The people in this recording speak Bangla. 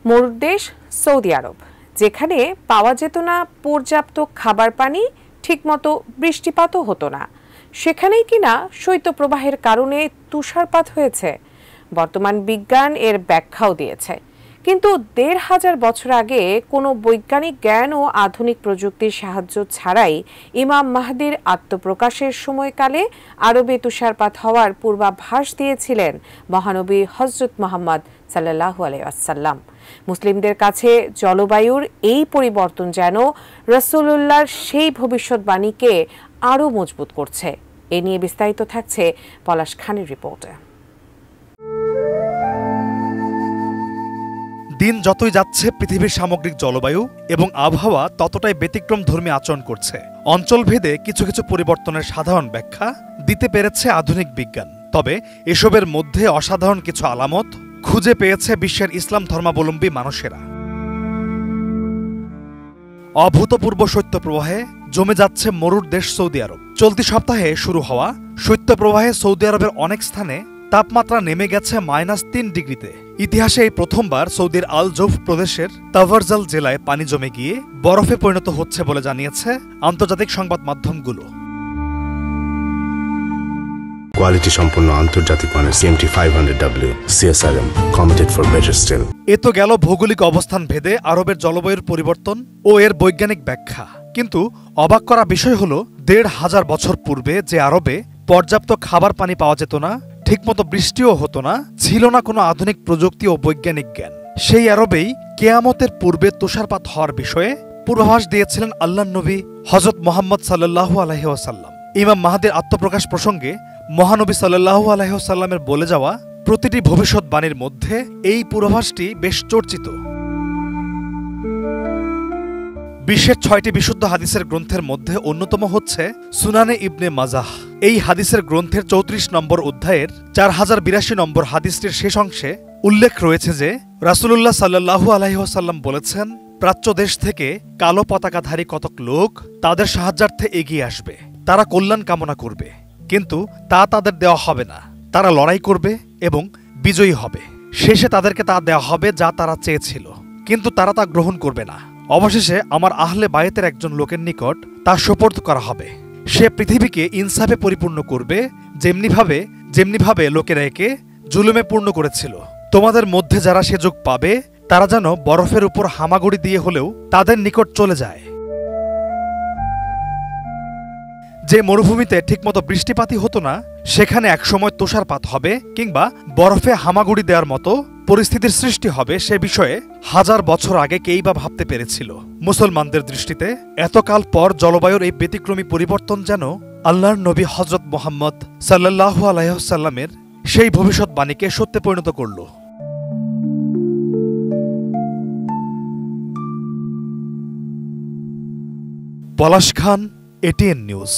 মরুর দেশ সৌদি আরব, যেখানে পাওয়া যেত না পর্যাপ্ত খাবার পানি, ঠিকমতো বৃষ্টিপাতও হতো না, সেখানেই কিনা শৈত্যপ্রবাহের কারণে তুষারপাত হয়েছে। বর্তমান বিজ্ঞান এর ব্যাখ্যাও দিয়েছে, কিন্তু ১৫০০ বছর আগে কোনো বৈজ্ঞানিক জ্ঞান ও আধুনিক প্রযুক্তির সাহায্য ছাড়াই ইমাম মাহদির আত্মপ্রকাশের সময়কালে আরবে তুষারপাত হওয়ার পূর্বাভাস দিয়েছিলেন মহানবী হযরত মুহাম্মদ সাল্লাল্লাহু আলাইহি ওয়াসাল্লাম। মুসলিমদের কাছে জলবায়ুর এই পরিবর্তন যেন রাসূলুল্লাহর সেই ভবিষ্যৎবাণীকে আরও মজবুত করছে। এ নিয়ে বিস্তারিত থাকছে পলাশ খানের রিপোর্টে। দিন যতই যাচ্ছে পৃথিবীর সামগ্রিক জলবায়ু এবং আবহাওয়া ততটাই ব্যতিক্রমধর্মী আচরণ করছে। অঞ্চলভেদে কিছু কিছু পরিবর্তনের সাধারণ ব্যাখ্যা দিতে পেরেছে আধুনিক বিজ্ঞান। তবে এসবের মধ্যে অসাধারণ কিছু আলামত খুঁজে পেয়েছে বিশ্বের ইসলাম ধর্মাবলম্বী মানুষেরা। অভূতপূর্ব শৈত্যপ্রবাহে জমে যাচ্ছে মরুর দেশ সৌদি আরব। চলতি সপ্তাহে শুরু হওয়া শৈত্যপ্রবাহে সৌদি আরবের অনেক স্থানে তাপমাত্রা নেমে গেছে -৩ ডিগ্রিতে। ইতিহাসে এই প্রথমবার সৌদির আল জৌফ প্রদেশের তাভারজাল জেলায় পানি জমে গিয়ে বরফে পরিণত হচ্ছে বলে জানিয়েছে আন্তর্জাতিক সংবাদ মাধ্যমগুলো। কোয়ালিটি সম্পন্ন আন্তর্জাতিক মানের CMT 500W CSRM committed for better steel. এ তো গেল ভৌগোলিক অবস্থান ভেদে আরবের জলবায়ুর পরিবর্তন ও এর বৈজ্ঞানিক ব্যাখ্যা। কিন্তু অবাক করা বিষয় হলো ১৫০০ বছর পূর্বে যে আরবে পর্যাপ্ত খাবার পানি পাওয়া যেত না, ঠিকমতো বৃষ্টিও হতো না, ছিল না কোনো আধুনিক প্রযুক্তি ও বৈজ্ঞানিক জ্ঞান, সেই আরবেই কিয়ামতের পূর্বে তুষারপাত হওয়ার বিষয়ে পূর্বাভাস দিয়েছিলেন আল্লাহর নবী হযরত মুহাম্মদ সাল্লাল্লাহু আলাইহি ওয়াসাল্লাম। ইমাম মাহদির আত্মপ্রকাশ প্রসঙ্গে মহানবী সাল্লাল্লাহু আলাইহি ওয়াসাল্লামের বলে যাওয়া প্রতিটি ভবিষ্যৎবাণীর মধ্যে এই পূর্বাভাসটি বেশ চর্চিত। বিশ্বের ৬টি বিশুদ্ধ হাদিসের গ্রন্থের মধ্যে অন্যতম হচ্ছে সুনানে ইবনে মাজাহ। এই হাদিসের গ্রন্থের ৩৪ নম্বর অধ্যায়ের ৪০৮২ নম্বর হাদিসটির শেষ অংশে উল্লেখ রয়েছে যে রাসূলুল্লাহ সাল্লাল্লাহু আলাইহি ওয়াসাল্লাম বলেছেন, প্রাচ্য দেশ থেকে কালো পতাকাধারী কতক লোক তাদের সাহায্যার্থে এগিয়ে আসবে। তারা কল্যাণ কামনা করবে, কিন্তু তা তাদের দেওয়া হবে না। তারা লড়াই করবে এবং বিজয়ী হবে। শেষে তাদেরকে তা দেওয়া হবে যা তারা চেয়েছিল, কিন্তু তারা তা গ্রহণ করবে না। অবশেষে আমার আহলে বায়েতের একজন লোকের নিকট তা সোপর্দ করা হবে। সে পৃথিবীকে ইনসাফে পরিপূর্ণ করবে, যেমনিভাবে লোকেরা একে জুলুমে পূর্ণ করেছিল। তোমাদের মধ্যে যারা সে যুগ পাবে তারা যেন বরফের উপর হামাগুড়ি দিয়ে হলেও তাদের নিকট চলে যায়। যে মরুভূমিতে ঠিকমতো বৃষ্টিপাতই হতো না, সেখানে একসময় তুষারপাত হবে কিংবা বরফে হামাগুড়ি দেওয়ার মতো পরিস্থিতির সৃষ্টি হবে, সে বিষয়ে ১০০০ বছর আগে কেই বা ভাবতে পেরেছিল? মুসলমানদের দৃষ্টিতে এতকাল পর জলবায়ুর এই ব্যতিক্রমী পরিবর্তন যেন আল্লাহর নবী হযরত মুহাম্মদ সাল্লাল্লাহু আলাইহি ওয়াসাল্লামের সেই ভবিষ্যৎবাণীকে সত্যে পরিণত করল। পলাশ খান, ATN নিউজ।